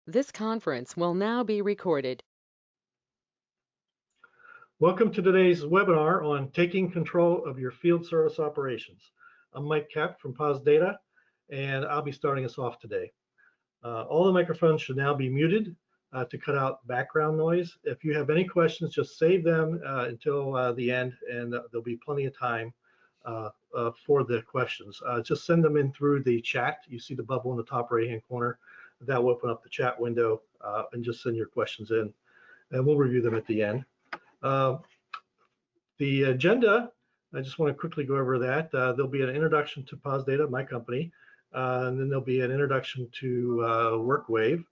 This conference will now be recorded. Welcome to today's webinar on taking control of your field service operations. I'm Mike Kapp from POSDATA, and I'll be starting us off today. All the microphones should now be muted to cut out background noise. If you have any questions, just save them until the end, and there'll be plenty of time for the questions. Just send them in through the chat. You see the bubble in the top right-hand corner. That will open up the chat window, and just send your questions in, and we'll review them at the end. The agenda, I just want to quickly go over that. There'll be an introduction to POSDATA, my company, and then there'll be an introduction to WorkWave.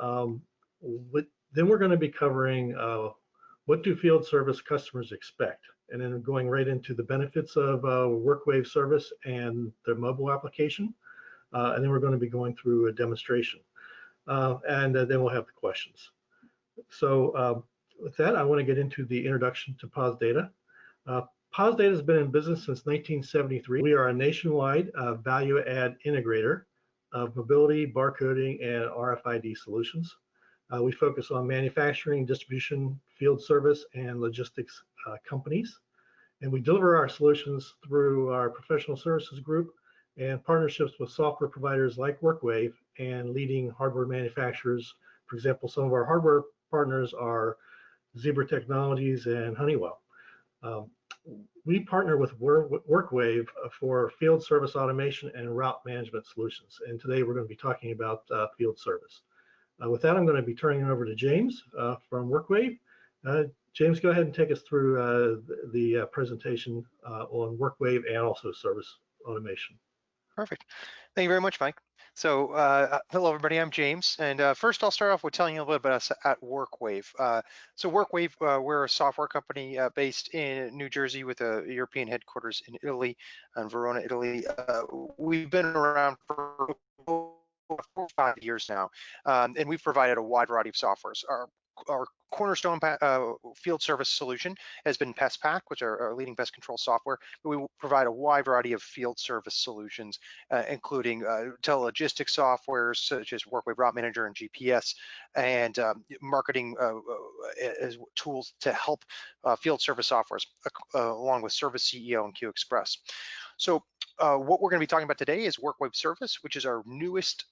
Then we're going to be covering what do field service customers expect, and then going right into the benefits of WorkWave service and their mobile application. And then we're going to be going through a demonstration, and then we'll have the questions. So with that, I want to get into the introduction to POSDATA. POSDATA has been in business since 1973. We are a nationwide value-add integrator of mobility, barcoding, and RFID solutions. We focus on manufacturing, distribution, field service, and logistics companies. And we deliver our solutions through our professional services group and partnerships with software providers like WorkWave and leading hardware manufacturers. For example, some of our hardware partners are Zebra Technologies and Honeywell. We partner with WorkWave for field service automation and route management solutions. And today we're going to be talking about field service. With that, I'm going to be turning it over to James from WorkWave. James, go ahead and take us through the presentation on WorkWave and also service automation. Perfect. Thank you very much, Mike. So hello, everybody. I'm James. And first, I'll start off with telling you a little bit about us at WorkWave. So WorkWave, we're a software company based in New Jersey with a European headquarters in Italy, in Verona, Italy. We've been around for 4 or 5 years now, and we've provided a wide variety of softwares. Our cornerstone field service solution has been PestPack, which are our leading pest control software. But we provide a wide variety of field service solutions, including telelogistics softwares such as WorkWave Route Manager and GPS, and marketing as tools to help field service softwares, along with Service CEO and QExpress. So what we're going to be talking about today is WorkWave Service, which is our newest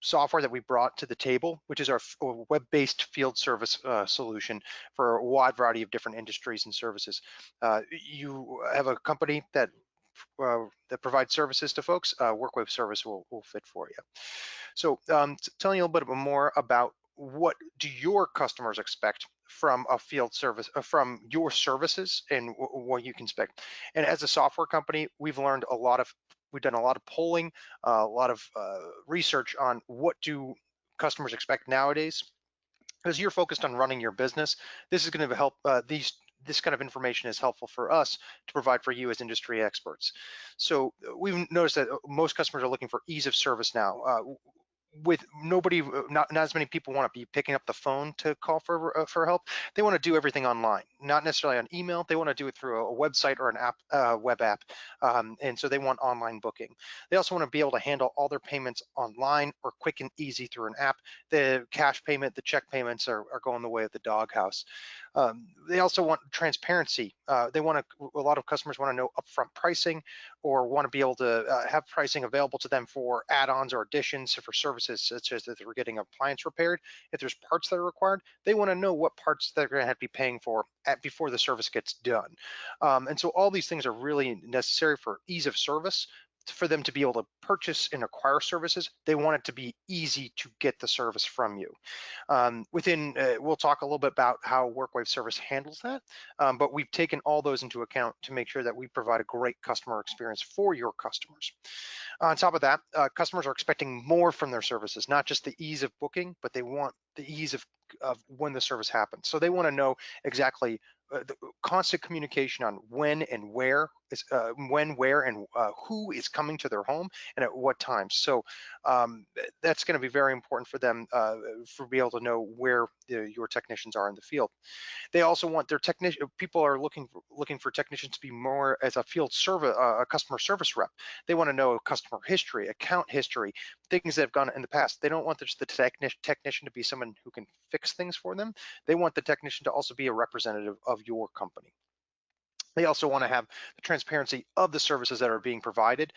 software that we brought to the table, which is our web-based field service solution for a wide variety of different industries and services. You have a company that provides services to folks, WorkWave Service will fit for you. So telling you a little bit more about what do your customers expect from a field service, from your services, and what you can expect. And as a software company, we've done a lot of polling, a lot of research on what do customers expect nowadays. As you're focused on running your business, this is going to help. This kind of information is helpful for us to provide for you as industry experts. So we've noticed that most customers are looking for ease of service now. With not as many people want to be picking up the phone to call for help. They want to do everything online, not necessarily on email. They want to do it through a website or an app, web app, and so they want online booking. They also want to be able to handle all their payments online or quick and easy through an app. The cash payment, the check payments are going the way of the doghouse. They also want transparency. A lot of customers want to know upfront pricing, or want to be able to have pricing available to them for add-ons or additions for services such as if they're getting an appliance repaired. If there's parts that are required, they want to know what parts they're going to have to be paying for before the service gets done. And so all these things are really necessary for ease of service. For them to be able to purchase and acquire services, they want it to be easy to get the service from you. We'll talk a little bit about how WorkWave Service handles that, but we've taken all those into account to make sure that we provide a great customer experience for your customers. On top of that, customers are expecting more from their services, not just the ease of booking, but they want the ease of when the service happens. So they want to know exactly the constant communication on when and where when, where, and who is coming to their home and at what times. So that's going to be very important for them for be able to know where your technicians are in the field. They also want their technician. People are looking for technicians to be more as a field service, a customer service rep. They want to know customer history, account history, things that have gone in the past. They don't want the technician to be someone who can fix things for them. They want the technician to also be a representative of your company. They also want to have the transparency of the services that are being provided,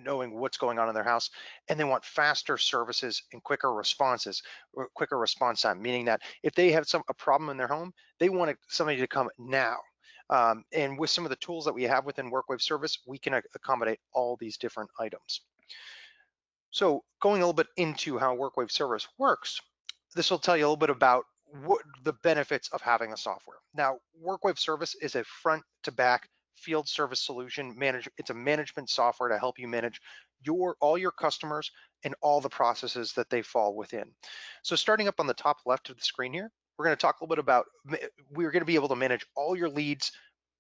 knowing what's going on in their house, and they want faster services and quicker responses, or quicker response time, meaning that if they have a problem in their home, they want somebody to come now. And with some of the tools that we have within WorkWave Service, we can accommodate all these different items. So going a little bit into how WorkWave Service works, this will tell you a little bit about what the benefits of having a software. Now, WorkWave Service is a front to back field service solution. It's a management software to help you manage all your customers and all the processes that they fall within. So starting up on the top left of the screen here, we're going to talk a little bit about, we're going to be able to manage all your leads,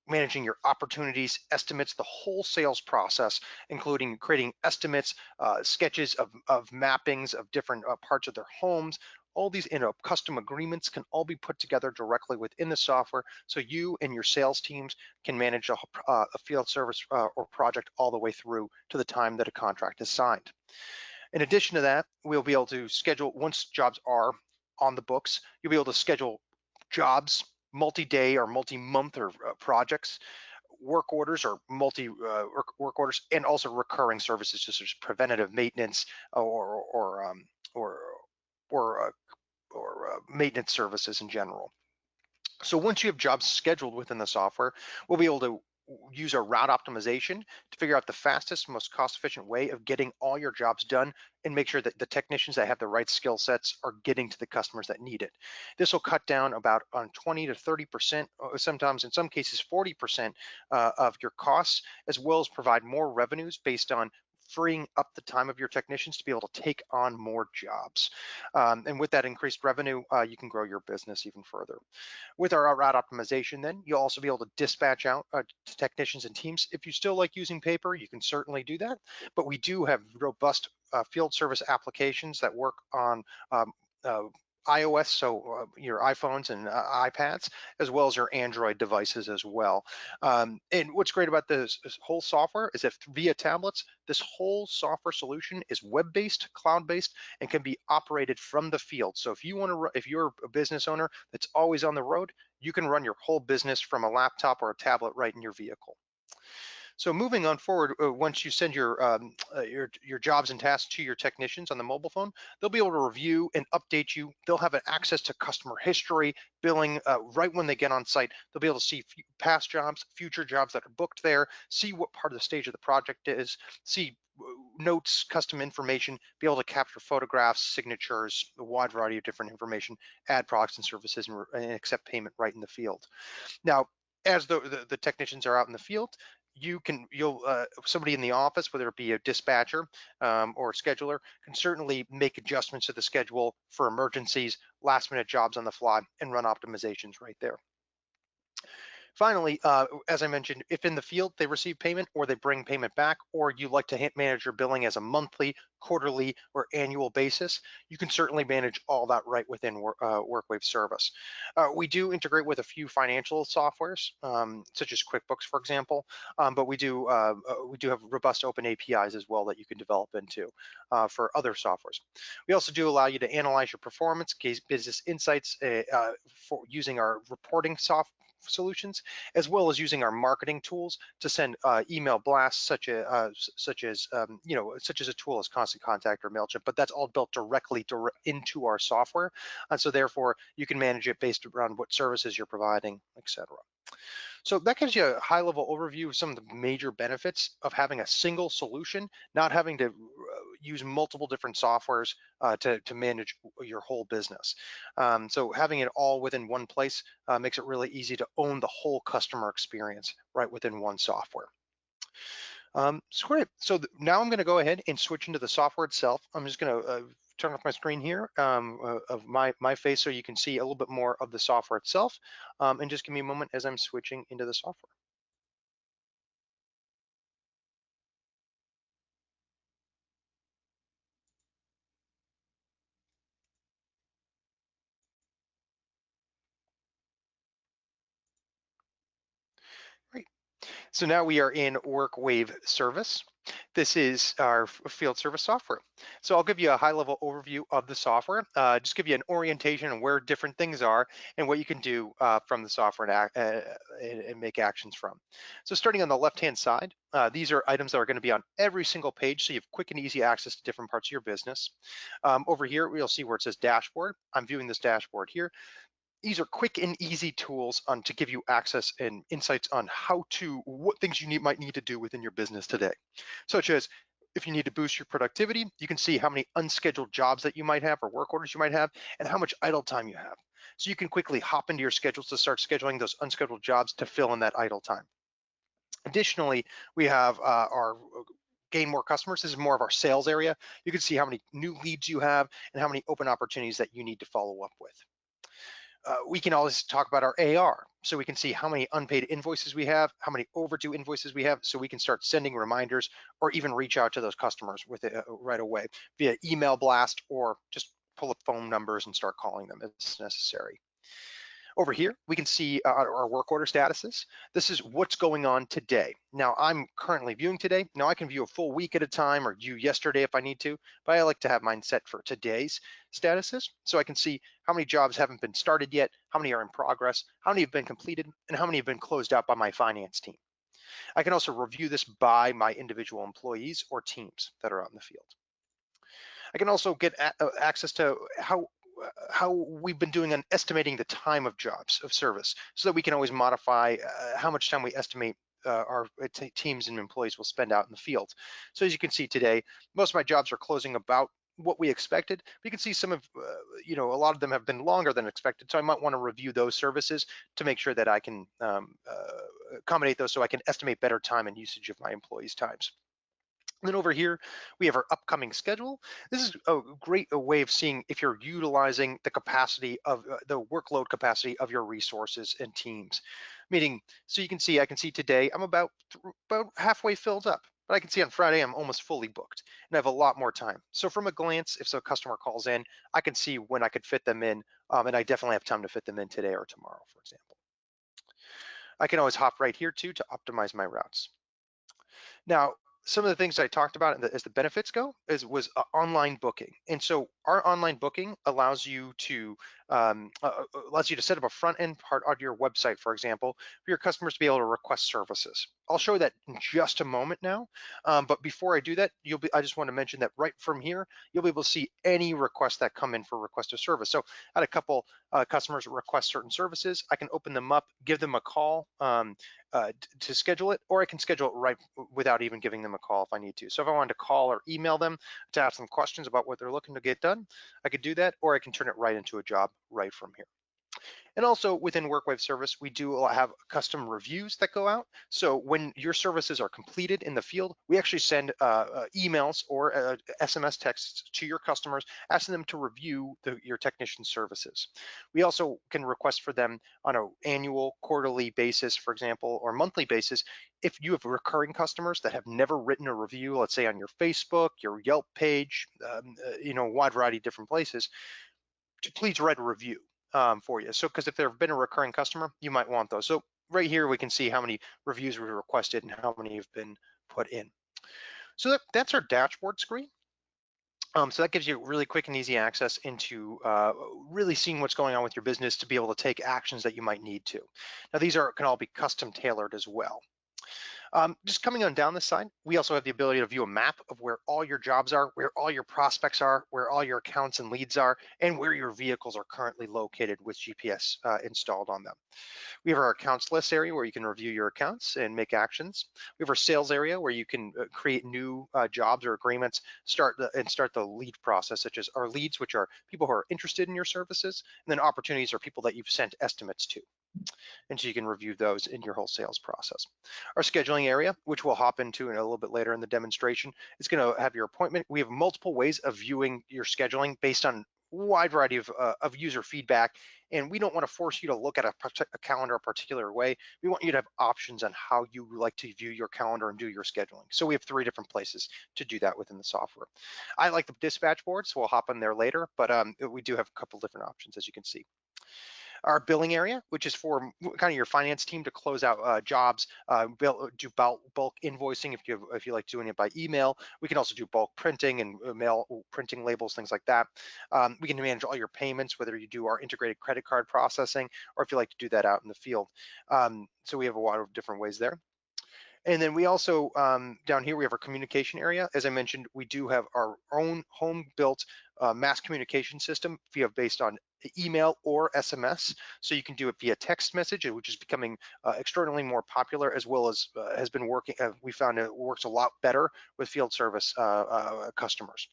managing your opportunities, estimates, the whole sales process, including creating estimates, sketches of mappings of different parts of their homes. All these custom agreements can all be put together directly within the software, so you and your sales teams can manage a field service or project all the way through to the time that a contract is signed. In addition to that, we'll be able to schedule, once jobs are on the books, you'll be able to schedule jobs, multi-day or multi-month or projects, work orders or work orders, and also recurring services, such as preventative maintenance or maintenance services in general. So once you have jobs scheduled within the software, we'll be able to use our route optimization to figure out the fastest, most cost-efficient way of getting all your jobs done and make sure that the technicians that have the right skill sets are getting to the customers that need it. This will cut down about on 20 to 30%, sometimes in some cases 40% of your costs, as well as provide more revenues based on freeing up the time of your technicians to be able to take on more jobs. And with that increased revenue, you can grow your business even further. With our route optimization, then you'll also be able to dispatch out to technicians and teams. If you still like using paper, you can certainly do that, but we do have robust field service applications that work on iOS, so your iPhones and iPads, as well as your Android devices as well. And what's great about this whole software is that via tablets, this whole software solution is web-based, cloud-based, and can be operated from the field. So if you want to, if you're a business owner that's always on the road, you can run your whole business from a laptop or a tablet right in your vehicle. So moving on forward, once you send your jobs and tasks to your technicians on the mobile phone, they'll be able to review and update you. They'll have access to customer history, billing right when they get on site. They'll be able to see past jobs, future jobs that are booked there, see what part of the stage of the project is, see notes, custom information, be able to capture photographs, signatures, a wide variety of different information, add products and services, and accept payment right in the field. Now, as the technicians are out in the field, somebody in the office, whether it be a dispatcher or a scheduler, can certainly make adjustments to the schedule for emergencies, last minute jobs on the fly, and run optimizations right there. Finally, as I mentioned, if in the field they receive payment or they bring payment back, or you like to manage your billing as a monthly, quarterly, or annual basis, you can certainly manage all that right within WorkWave Service. We do integrate with a few financial softwares, such as QuickBooks, for example, but we do have robust open APIs as well that you can develop into for other softwares. We also do allow you to analyze your performance, business insights for using our reporting solutions, as well as using our marketing tools to send email blasts, such as a tool as Constant Contact or MailChimp, but that's all built directly into our software, and so therefore you can manage it based around what services you're providing, etc. So that gives you a high-level overview of some of the major benefits of having a single solution, not having to use multiple different softwares to manage your whole business. So having it all within one place makes it really easy to own the whole customer experience right within one software. So great. So now I'm going to go ahead and switch into the software itself. I'm just going to turn off my screen here of my face so you can see a little bit more of the software itself. And just give me a moment as I'm switching into the software. So now we are in WorkWave service. This is our field service software. So I'll give you a high-level overview of the software, just give you an orientation on where different things are and what you can do from the software and make actions from. So starting on the left-hand side, these are items that are going to be on every single page, so you have quick and easy access to different parts of your business. Over here, we'll see where it says dashboard. I'm viewing this dashboard here. These are quick and easy tools to give you access and insights on what things you might need to do within your business today, such as if you need to boost your productivity, you can see how many unscheduled jobs that you might have or work orders you might have and how much idle time you have. So you can quickly hop into your schedules to start scheduling those unscheduled jobs to fill in that idle time. Additionally, we have our gain more customers. This is more of our sales area. You can see how many new leads you have and how many open opportunities that you need to follow up with. We can always talk about our AR. So we can see how many unpaid invoices we have, how many overdue invoices we have, so we can start sending reminders or even reach out to those customers with it right away via email blast or just pull up phone numbers and start calling them as necessary. Over here, we can see our work order statuses. This is what's going on today. Now, I'm currently viewing today. Now, I can view a full week at a time or view yesterday if I need to, but I like to have mine set for today's statuses so I can see how many jobs haven't been started yet, how many are in progress, how many have been completed, and how many have been closed out by my finance team. I can also review this by my individual employees or teams that are out in the field. I can also get access to how we've been doing on estimating the time of jobs of service so that we can always modify how much time we estimate our teams and employees will spend out in the field. So as you can see today, most of my jobs are closing about what we expected. But you can see some of, a lot of them have been longer than expected. So I might want to review those services to make sure that I can accommodate those so I can estimate better time and usage of my employees' times. And then over here, we have our upcoming schedule. This is a great way of seeing if you're utilizing the capacity of the workload capacity of your resources and teams. Meaning, so you can see, I can see today I'm about halfway filled up, but I can see on Friday I'm almost fully booked and I have a lot more time. So from a glance, if a customer calls in, I can see when I could fit them in, and I definitely have time to fit them in today or tomorrow, for example. I can always hop right here too to optimize my routes. Now, some of the things I talked about as the benefits go was online booking. And so our online booking allows you to set up a front end part of your website, for example, for your customers to be able to request services. I'll show that in just a moment now. But before I do that, I just want to mention that right from here, you'll be able to see any requests that come in for request of service. So I had a couple customers request certain services. I can open them up, give them a call, to schedule it, or I can schedule it right without even giving them a call if I need to. So if I wanted to call or email them to ask them questions about what they're looking to get done, I could do that, or I can turn it right into a job right from here. And also within WorkWave service, we do have custom reviews that go out. So when your services are completed in the field, we actually send emails or SMS texts to your customers, asking them to review your technician services. We also can request for them on an annual, quarterly basis, for example, or monthly basis. If you have recurring customers that have never written a review, let's say on your Facebook, your Yelp page, a wide variety of different places, please write a review for you. So, because if they've been a recurring customer, you might want those. So right here, we can see how many reviews we requested and how many have been put in. So that's our dashboard screen. So that gives you really quick and easy access into really seeing what's going on with your business to be able to take actions that you might need to. Now, these can all be custom tailored as well. Just coming on down this side, we also have the ability to view a map of where all your jobs are, where all your prospects are, where all your accounts and leads are, and where your vehicles are currently located with GPS installed on them. We have our accounts list area where you can review your accounts and make actions. We have our sales area where you can create new jobs or agreements, start the lead process, such as our leads, which are people who are interested in your services, and then opportunities are people that you've sent estimates to. And so you can review those in your whole sales process. Our scheduling area, which we'll hop into in a little bit later in the demonstration, is going to have your appointment. We have multiple ways of viewing your scheduling based on a wide variety of user feedback, and we don't want to force you to look at a calendar a particular way. We want you to have options on how you like to view your calendar and do your scheduling. So we have 3 different places to do that within the software. I like the dispatch board, so we'll hop in there later, but we do have a couple different options, as you can see. Our billing area, which is for kind of your finance team to close out jobs, do bulk invoicing if you like doing it by email. We can also do bulk printing and mail printing labels, things like that. We can manage all your payments, whether you do our integrated credit card processing or if you like to do that out in the field. So we have a lot of different ways there. And then we also, down here, we have our communication area. As I mentioned, we do have our own home-built mass communication system based on email or SMS. So you can do it via text message, which is becoming extraordinarily more popular, as well as has been working. We found it works a lot better with field service customers.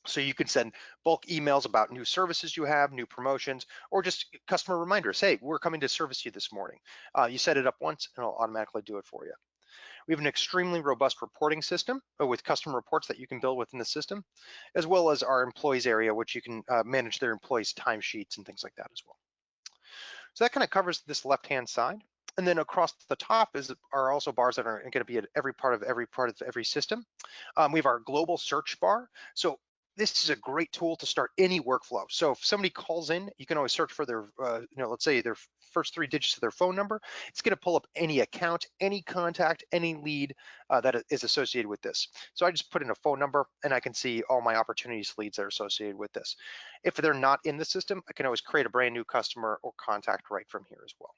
So you can send bulk emails about new services you have, new promotions, or just customer reminders. Hey, we're coming to service you this morning. You set it up once and it'll automatically do it for you. We have an extremely robust reporting system with custom reports that you can build within the system, as well as our employees area, which you can manage their employees' timesheets and things like that as well. So that kind of covers this left-hand side. And then across the top are also bars that are going to be at every part of every system. We have our global search bar. So this is a great tool to start any workflow. So if somebody calls in, you can always search for their, let's say their first 3 digits of their phone number. It's going to pull up any account, any contact, any lead that is associated with this. So I just put in a phone number and I can see all my opportunities leads that are associated with this. If they're not in the system, I can always create a brand new customer or contact right from here as well.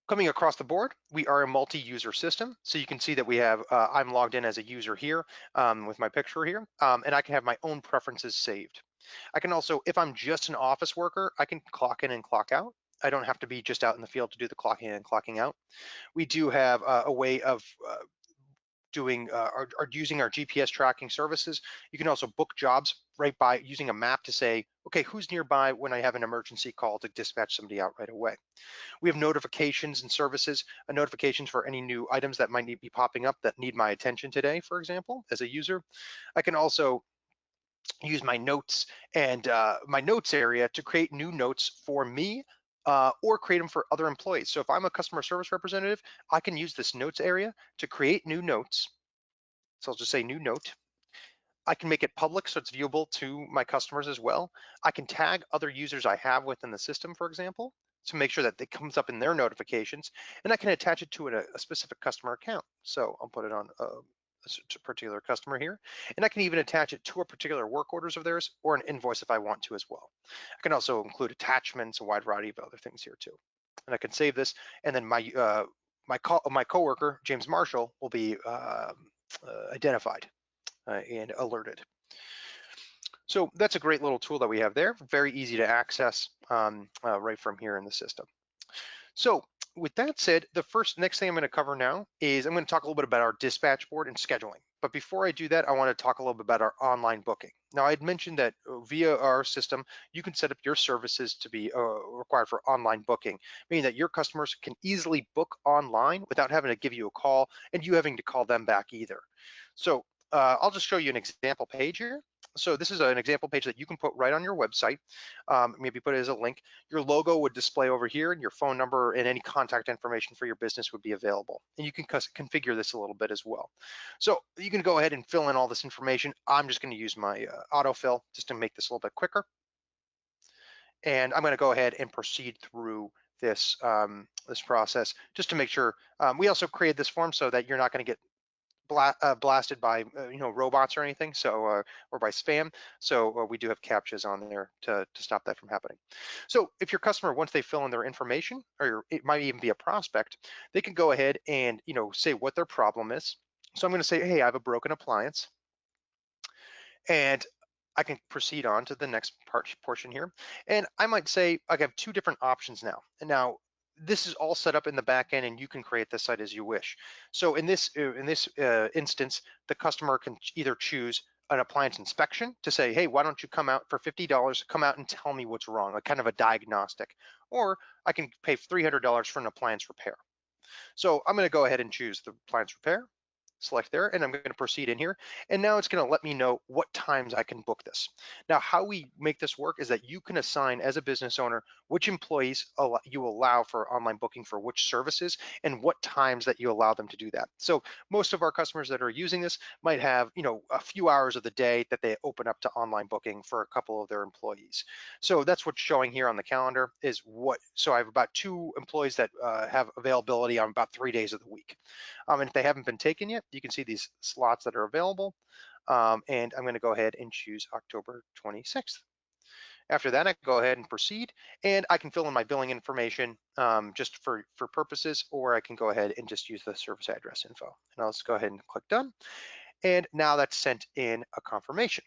Coming across the board, we are a multi-user system. So you can see that we have, I'm logged in as a user here with my picture here, and I can have my own preferences saved. I can also, if I'm just an office worker, I can clock in and clock out. I don't have to be just out in the field to do the clocking in and clocking out. We do have a way of using our GPS tracking services. You can also book jobs right by using a map to say, okay, who's nearby when I have an emergency call to dispatch somebody out right away. We have notifications and services, notifications for any new items that might be popping up that need my attention today, for example, as a user. I can also use my notes and my notes area to create new notes for me or create them for other employees. So if I'm a customer service representative, I can use this notes area to create new notes. So I'll just say new note. I can make it public so it's viewable to my customers as well. I can tag other users I have within the system, for example, to make sure that it comes up in their notifications, and I can attach it to a specific customer account. So I'll put it on a particular customer here, and I can even attach it to a particular work orders of theirs or an invoice if I want to as well. I can also include attachments, a wide variety of other things here too. And I can save this, and then my coworker, James Marshall, will be identified and alerted. So that's a great little tool that we have there, very easy to access right from here in the system. So with that said, the next thing I'm going to cover now is I'm going to talk a little bit about our dispatch board and scheduling. But before I do that, I want to talk a little bit about our online booking. Now, I had mentioned that via our system, you can set up your services to be required for online booking, meaning that your customers can easily book online without having to give you a call and you having to call them back either. So I'll just show you an example page here. So this is an example page that you can put right on your website. Maybe put it as a link. Your logo would display over here and your phone number and any contact information for your business would be available. And you can configure this a little bit as well. So you can go ahead and fill in all this information. I'm just going to use my autofill just to make this a little bit quicker. And I'm going to go ahead and proceed through this, this process just to make sure. We also created this form so that you're not going to get blasted by robots or anything, so or by spam. So we do have captchas on there to stop that from happening. So if your customer, once they fill in their information, or it might even be a prospect, they can go ahead and say what their problem is. So I'm going to say, hey, I have a broken appliance, and I can proceed on to the next portion here. And I might say I have 2 different options now. And now this is all set up in the back end and you can create the site as you wish. So in this instance, the customer can either choose an appliance inspection to say, hey, why don't you come out for $50, come out and tell me what's wrong, like kind of a diagnostic, or I can pay $300 for an appliance repair. So I'm going to go ahead and choose the appliance repair. select there, and I'm going to proceed in here. And now it's going to let me know what times I can book this. Now, how we make this work is that you can assign as a business owner which employees you allow for online booking for which services and what times that you allow them to do that. So most of our customers that are using this might have, a few hours of the day that they open up to online booking for a couple of their employees. So that's what's showing here on the calendar is so I have about 2 employees that have availability on about 3 days of the week. And if they haven't been taken yet, you can see these slots that are available. And I'm going to go ahead and choose October 26th. After that, I can go ahead and proceed, and I can fill in my billing information just for purposes, or I can go ahead and just use the service address info. And I'll just go ahead and click done. And now that's sent in a confirmation.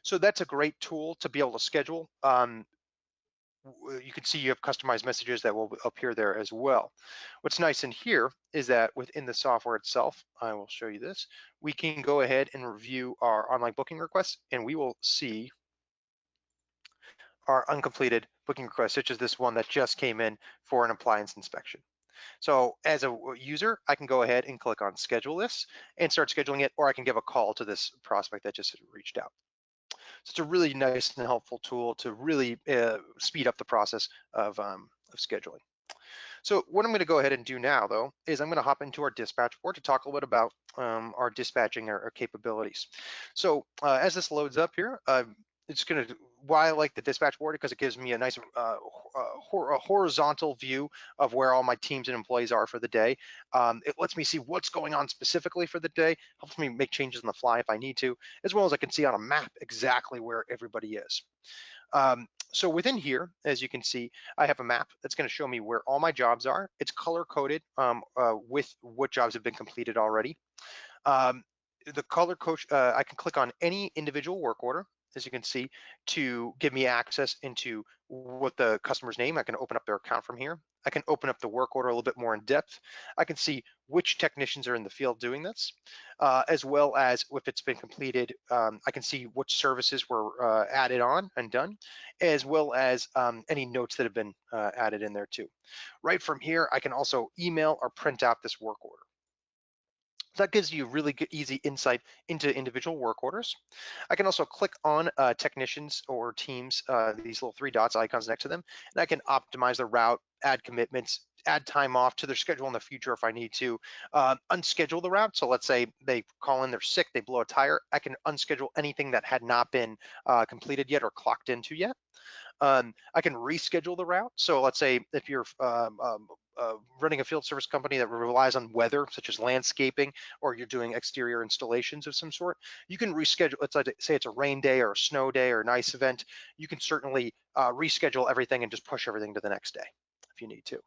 So that's a great tool to be able to schedule. You can see you have customized messages that will appear there as well. What's nice in here is that within the software itself, I will show you this, we can go ahead and review our online booking requests, and we will see our uncompleted booking requests, such as this one that just came in for an appliance inspection. So as a user, I can go ahead and click on schedule this and start scheduling it, or I can give a call to this prospect that just reached out. So it's a really nice and helpful tool to really speed up the process of scheduling. So what I'm going to go ahead and do now, though, is I'm going to hop into our dispatch board to talk a little bit about our dispatching, our capabilities. So as this loads up here, it's going to, why I like the dispatch board, because it gives me a nice horizontal view of where all my teams and employees are for the day. It lets me see what's going on specifically for the day, helps me make changes on the fly if I need to, as well as I can see on a map exactly where everybody is. So within here, as you can see, I have a map that's going to show me where all my jobs are. It's color coded with what jobs have been completed already. The color coach, I can click on any individual work order, as you can see, to give me access into what the customer's name. I can open up their account from here. I can open up the work order a little bit more in depth. I can see which technicians are in the field doing this, as well as if it's been completed. I can see which services were added on and done, as well as any notes that have been added in there too. Right from here, I can also email or print out this work order. That gives you really good, easy insight into individual work orders. I can also click on technicians or teams, these little 3 dots icons next to them, and I can optimize the route, add commitments, add time off to their schedule in the future if I need to, unschedule the route. So let's say they call in, they're sick, they blow a tire, I can unschedule anything that had not been completed yet or clocked into yet. I can reschedule the route. So let's say if you're running a field service company that relies on weather, such as landscaping, or you're doing exterior installations of some sort, you can reschedule. Let's say it's a rain day or a snow day or an ice event. You can certainly reschedule everything and just push everything to the next day if you need to.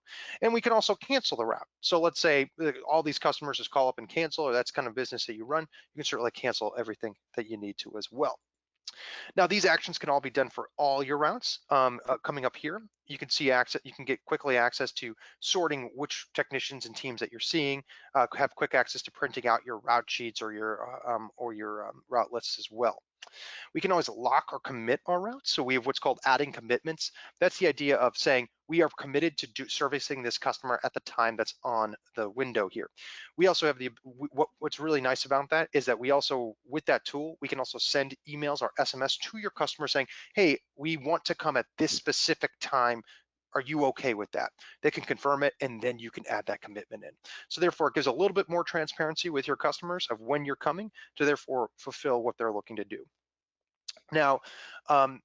And we can also cancel the route. So let's say all these customers just call up and cancel, or that's kind of business that you run. You can certainly cancel everything that you need to as well. Now, these actions can all be done for all your routes. Coming up here, you can see access. You can get quickly access to sorting which technicians and teams that you're seeing. Have quick access to printing out your route sheets or your route lists as well. We can always lock or commit our routes. So we have what's called adding commitments. That's the idea of saying we are committed to servicing this customer at the time that's on the window here. We also have what's really nice about that is that we also, with that tool, we can also send emails or SMS to your customer saying, hey, we want to come at this specific time. Are you okay with that? They can confirm it, and then you can add that commitment in. So therefore, it gives a little bit more transparency with your customers of when you're coming to therefore fulfill what they're looking to do. Now,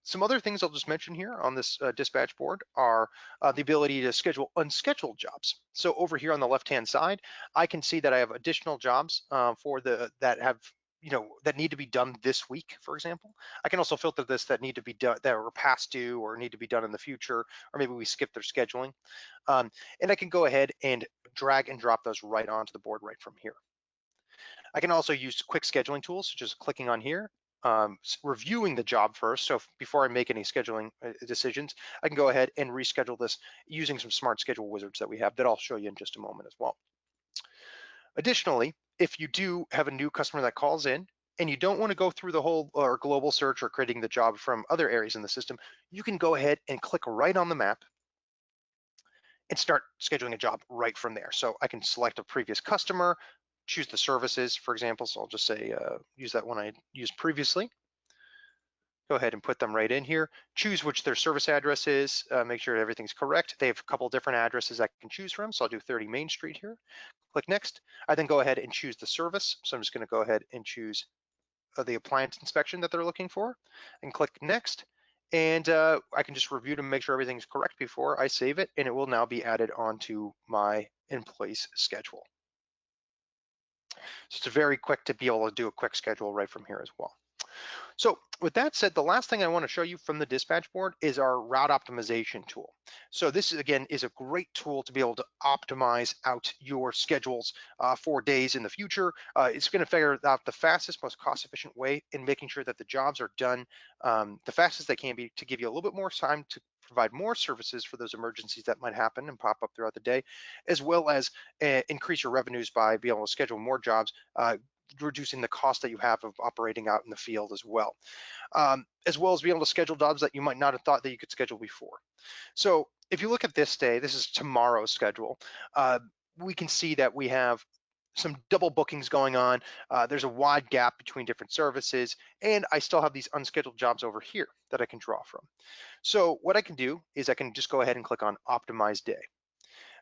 some other things I'll just mention here on this dispatch board are the ability to schedule unscheduled jobs. So over here on the left-hand side, I can see that I have additional jobs that need to be done this week, for example. I can also filter this that need to be done, that were past due or need to be done in the future, or maybe we skip their scheduling. And I can go ahead and drag and drop those right onto the board right from here. I can also use quick scheduling tools, such as clicking on here, reviewing the job first. So before I make any scheduling decisions, I can go ahead and reschedule this using some smart schedule wizards that we have that I'll show you in just a moment as well. Additionally, if you do have a new customer that calls in and you don't want to go through the whole or global search or creating the job from other areas in the system, you can go ahead and click right on the map and start scheduling a job right from there. So I can select a previous customer, choose the services, for example. So I'll just say, use that one I used previously. Go ahead and put them right in here. Choose which their service address is, make sure everything's correct. They have a couple different addresses I can choose from. So I'll do 30 Main Street here. Click next. I then go ahead and choose the service. So I'm just gonna go ahead and choose the appliance inspection that they're looking for and click next. And I can just review to make sure everything's correct before I save it, and it will now be added onto my employee's schedule. So it's very quick to be able to do a quick schedule right from here as well. So with that said, the last thing I want to show you from the dispatch board is our route optimization tool. So this again is a great tool to be able to optimize out your schedules for days in the future. It's going to figure out the fastest, most cost efficient way in making sure that the jobs are done the fastest they can be to give you a little bit more time to provide more services for those emergencies that might happen and pop up throughout the day, as well as increase your revenues by being able to schedule more jobs, reducing the cost that you have of operating out in the field as well as being able to schedule jobs that you might not have thought that you could schedule before. So if you look at this day, this is tomorrow's schedule, we can see that we have some double bookings going on. There's a wide gap between different services, and I still have these unscheduled jobs over here that I can draw from. So what I can do is I can just go ahead and click on Optimize Day.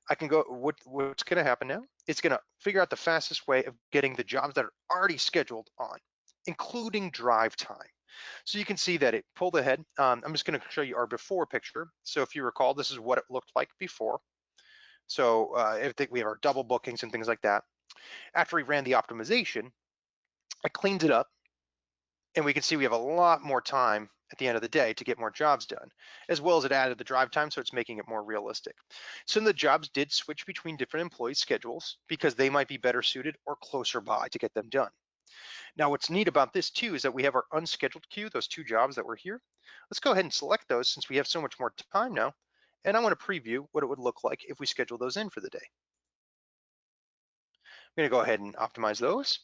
I can go, what's gonna happen now? It's gonna figure out the fastest way of getting the jobs that are already scheduled on, including drive time. So you can see that it pulled ahead. I'm just gonna show you our before picture. So if you recall, this is what it looked like before. So I think we have our double bookings and things like that. After we ran the optimization, I cleaned it up, and we can see we have a lot more time at the end of the day to get more jobs done, as well as it added the drive time, so it's making it more realistic. Some of the jobs did switch between different employee schedules because they might be better suited or closer by to get them done. Now, what's neat about this too is that we have our unscheduled queue, those two jobs that were here. Let's go ahead and select those since we have so much more time now. And I want to preview what it would look like if we schedule those in for the day. I'm going to go ahead and optimize those.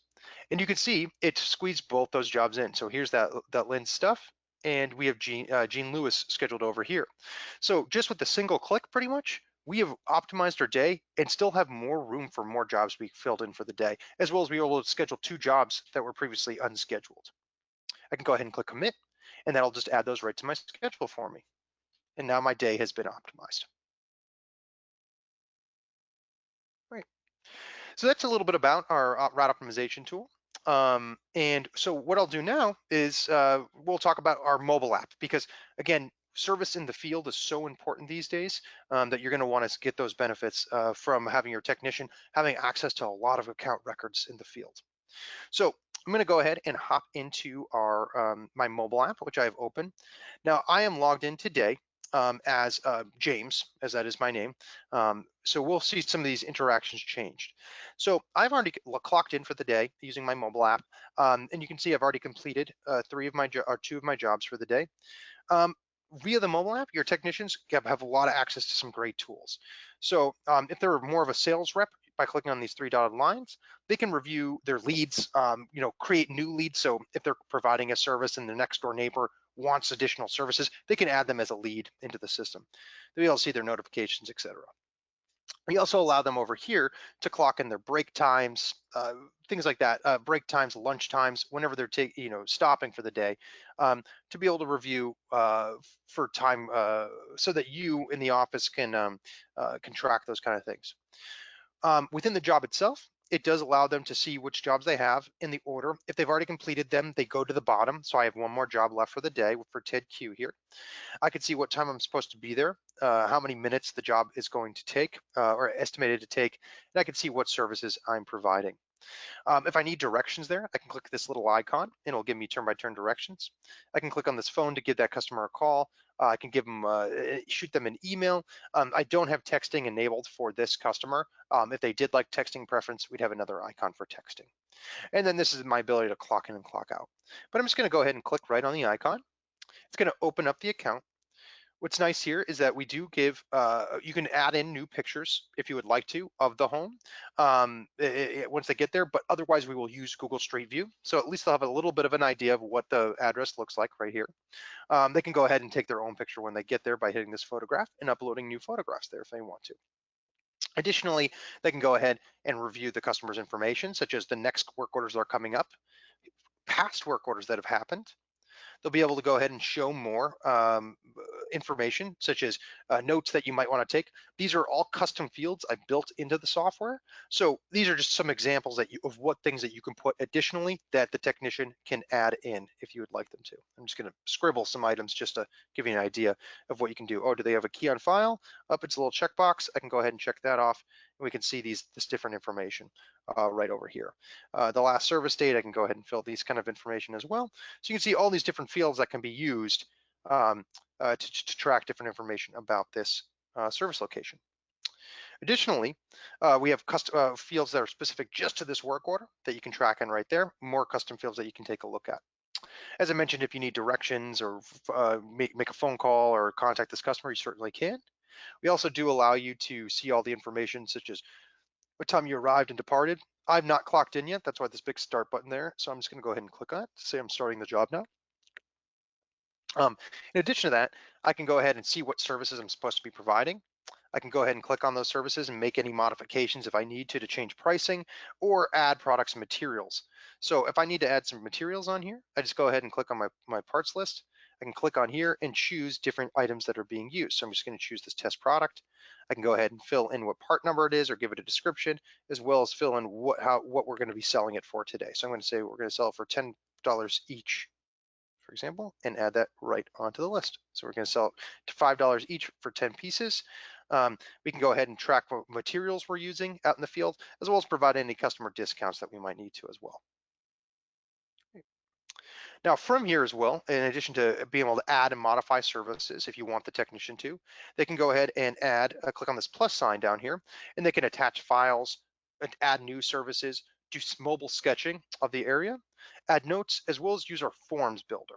And you can see it squeezed both those jobs in. So here's that Lynn stuff, and we have Jean Lewis scheduled over here. So just with a single click, pretty much, we have optimized our day and still have more room for more jobs to be filled in for the day, as well as be able to schedule two jobs that were previously unscheduled. I can go ahead and click commit, and that'll just add those right to my schedule for me. And now my day has been optimized. Right. So that's a little bit about our route optimization tool. And so what I'll do now is we'll talk about our mobile app, because again, service in the field is so important these days that you're going to want to get those benefits from having your technician having access to a lot of account records in the field. So I'm going to go ahead and hop into our my mobile app, which I have open. Now I am logged in today as James, as that is my name. So we'll see some of these interactions changed. So I've already clocked in for the day using my mobile app, and you can see I've already completed two of my jobs for the day. Via the mobile app, your technicians have a lot of access to some great tools. So if they're more of a sales rep, by clicking on these three dotted lines, they can review their leads, create new leads. So if they're providing a service and the next door neighbor wants additional services, they can add them as a lead into the system. They'll be able to see their notifications, etc. We also allow them over here to clock in their break times, things like that, break times, lunch times, whenever they're stopping for the day, to be able to review for time so that you in the office can track those kind of things. Within the job itself, it does allow them to see which jobs they have in the order. If they've already completed them, they go to the bottom. So I have one more job left for the day for Ted Q here. I can see what time I'm supposed to be there, how many minutes the job is going to take or estimated to take, and I can see what services I'm providing. If I need directions there, I can click this little icon and it'll give me turn-by-turn directions. I can click on this phone to give that customer a call. I can give them, shoot them an email. I don't have texting enabled for this customer. If they did like texting preference, we'd have another icon for texting. And then this is my ability to clock in and clock out. But I'm just gonna go ahead and click right on the icon. It's gonna open up the account. What's nice here is that we do give, you can add in new pictures if you would like to of the home once they get there, but otherwise we will use Google Street View. So at least they'll have a little bit of an idea of what the address looks like right here. They can go ahead and take their own picture when they get there by hitting this photograph and uploading new photographs there if they want to. Additionally, they can go ahead and review the customer's information, such as the next work orders that are coming up, past work orders that have happened. They'll be able to go ahead and show more information, such as notes that you might want to take. These are all custom fields I built into the software. So these are just some examples of what things that you can put additionally that the technician can add in if you would like them to. I'm just going to scribble some items just to give you an idea of what you can do. Oh, do they have a key on file? Up, it's a little checkbox. I can go ahead and check that off, and we can see this different information right over here. The last service date, I can go ahead and fill these kind of information as well. So you can see all these different fields that can be used to track different information about this service location. Additionally, we have custom fields that are specific just to this work order that you can track in right there, more custom fields that you can take a look at. As I mentioned, if you need directions or make a phone call or contact this customer, you certainly can. We also do allow you to see all the information, such as what time you arrived and departed. I've not clocked in yet. That's why this big start button there. So I'm just going to go ahead and click on it to say I'm starting the job now. In addition to that, I can go ahead and see what services I'm supposed to be providing. I can go ahead and click on those services and make any modifications if I need to change pricing or add products and materials. So if I need to add some materials on here, I just go ahead and click on my parts list. I can click on here and choose different items that are being used. So I'm just going to choose this test product. I can go ahead and fill in what part number it is or give it a description, as well as fill in what we're going to be selling it for today. So I'm going to say we're going to sell it for $10 each, for example, and add that right onto the list. So we're going to sell it to $5 each for 10 pieces. We can go ahead and track what materials we're using out in the field, as well as provide any customer discounts that we might need to as well. Now from here as well, in addition to being able to add and modify services, if you want the technician to, they can go ahead and click on this plus sign down here, and they can attach files, add new services, do mobile sketching of the area, add notes, as well as use our forms builder.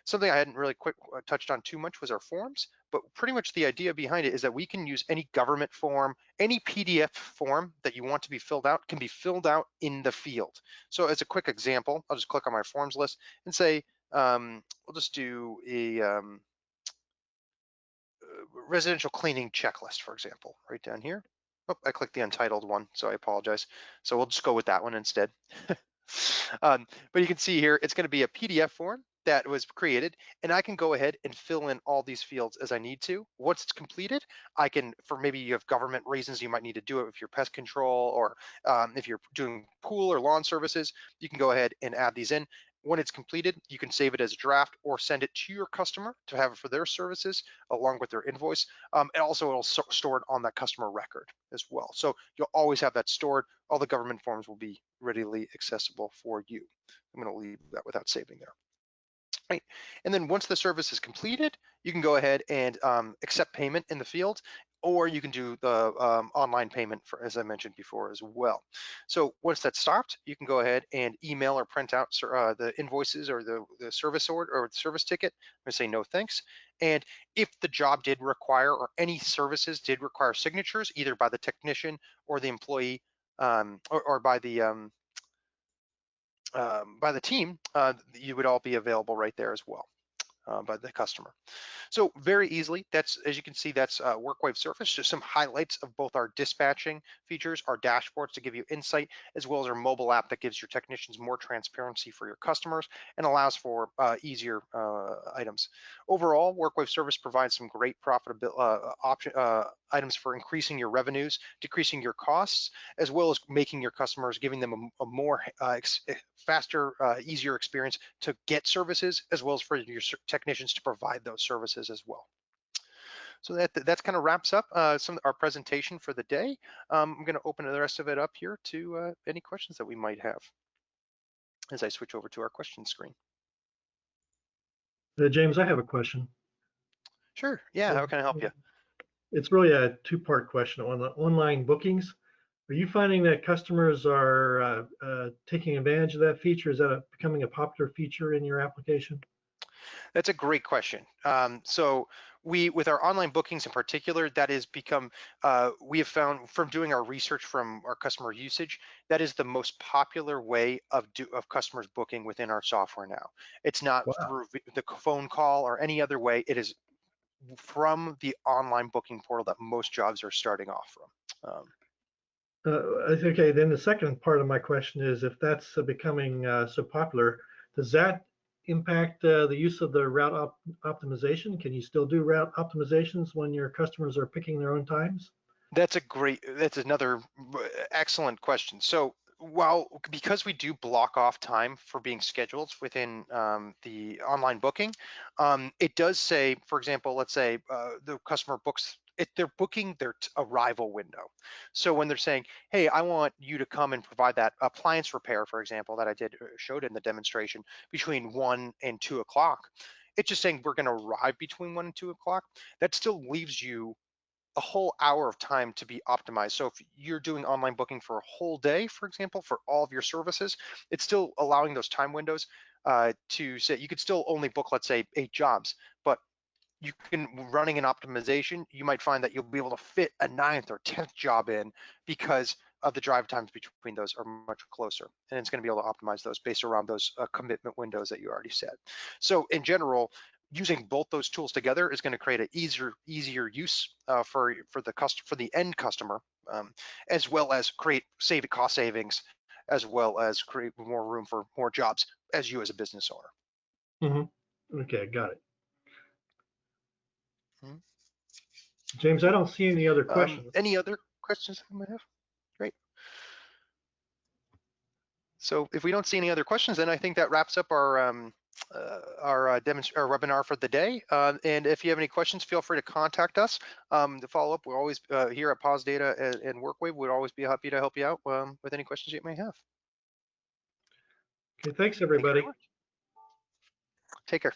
Something I hadn't really touched on too much was our forms, but pretty much the idea behind it is that we can use any government form, any PDF form that you want to be filled out can be filled out in the field. So as a quick example, I'll just click on my forms list and say, we'll just do a residential cleaning checklist, for example, right down here. Oh, I clicked the untitled one, so I apologize. So we'll just go with that one instead. But you can see here, it's going to be a PDF form that was created, and I can go ahead and fill in all these fields as I need to. Once it's completed, I can, for maybe you have government reasons you might need to do it if you're pest control or if you're doing pool or lawn services, you can go ahead and add these in. When it's completed, you can save it as a draft or send it to your customer to have it for their services along with their invoice. And also it'll store it on that customer record as well. So you'll always have that stored. All the government forms will be readily accessible for you. I'm going to leave that without saving there. Right. And then once the service is completed, you can go ahead and accept payment in the field, or you can do the online payment for, as I mentioned before, as well. So once that's stopped, you can go ahead and email or print out the invoices or the service order or the service ticket. I'm gonna say no thanks. And if the job did require, or any services did require signatures, either by the technician or the employee, or by the team, you would all be available right there as well by the customer. So very easily, that's, as you can see, that's WorkWave Surface, just some highlights of both our dispatching features, our dashboards to give you insight, as well as our mobile app that gives your technicians more transparency for your customers and allows for easier items. Overall, WorkWave Service provides some great profitability items for increasing your revenues, decreasing your costs, as well as making your customers, giving them a more faster, easier experience to get services, as well as for your technicians to provide those services as well. So that's kind of wraps up our presentation for the day. I'm going to open the rest of it up here to any questions that we might have as I switch over to our question screen. James, I have a question. Sure. Yeah. How can I help you? It's really a two-part question on the online bookings. Are you finding that customers are taking advantage of that feature? Is that becoming a popular feature in your application? That's a great question. So with our online bookings in particular, that has become, we have found from doing our research from our customer usage, that is the most popular way of customers booking within our software now. It's not Wow. through the phone call or any other way. It is from the online booking portal that most jobs are starting off from. Okay, then the second part of my question is, if that's becoming so popular, does that impact the use of the route optimization? Can you still do route optimizations when your customers are picking their own times? That's another excellent question. So because we do block off time for being scheduled within the online booking, it does say, for example, let's say the customer books, they're booking their arrival window. So when they're saying, hey, I want you to come and provide that appliance repair, for example, that I showed in the demonstration between 1 and 2 o'clock, it's just saying we're going to arrive between 1 and 2 o'clock. That still leaves you a whole hour of time to be optimized. So if you're doing online booking for a whole day, for example, for all of your services, it's still allowing those time windows to say you could still only book, let's say, 8 jobs, but you can, running an optimization, you might find that you'll be able to fit a 9th or 10th job in because of the drive times between those are much closer. And it's going to be able to optimize those based around those commitment windows that you already set. So in general, using both those tools together is going to create an easier use for the end customer, as well as create cost savings, as well as create more room for more jobs as you as a business owner. Mm-hmm. Okay, got it. Mm-hmm. James, I don't see any other questions. Any other questions I might have? Great. So if we don't see any other questions, then I think that wraps up our webinar for the day. And if you have any questions, feel free to contact us. To follow up, we're always here at POSDATA and WorkWave. We'd always be happy to help you out with any questions you may have. Okay, thanks everybody. Take care.